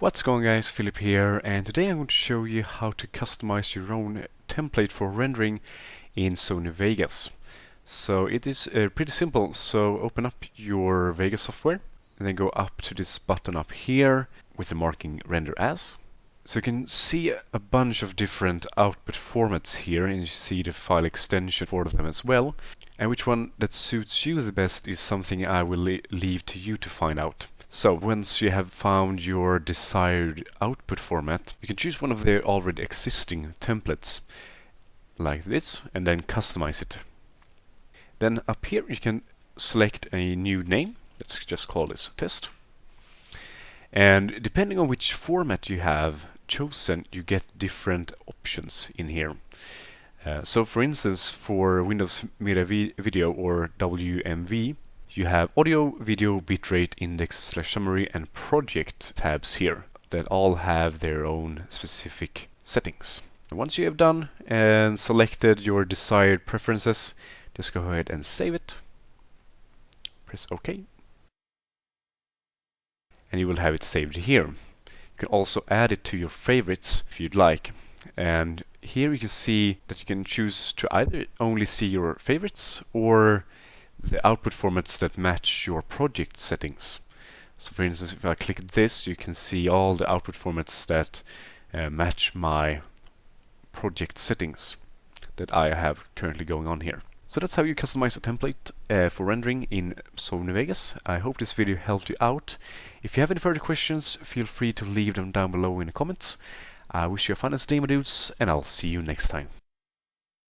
What's going on, guys? Filip here, and today I'm going to show you how to customize your own template for rendering in Sony Vegas. So it is pretty simple. So open up your Vegas software and then go up to this button up here with the marking render as. So you can see a bunch of different output formats here, and you see the file extension for them as well. And which one that suits you the best is something I will leave to you to find out. So once you have found your desired output format, you can choose one of the already existing templates like this and then customize it. Then up here you can select a new name. Let's just call this test. And depending on which format you have chosen, you get different options in here. So for instance, for Windows Media Video or WMV, you have audio, video, bitrate, index, /summary, and project tabs here that all have their own specific settings. And once you have done and selected your desired preferences, just go ahead and save it. Press OK. And you will have it saved here. You can also add it to your favorites if you'd like. And here you can see that you can choose to either only see your favorites or the output formats that match your project settings. So for instance, if I click this, you can see all the output formats that match my project settings that I have currently going on here. So that's how you customize a template for rendering in Sony Vegas. I hope this video helped you out. If you have any further questions, feel free to leave them down below in the comments. I wish you a fun demo, dudes, and I'll see you next time.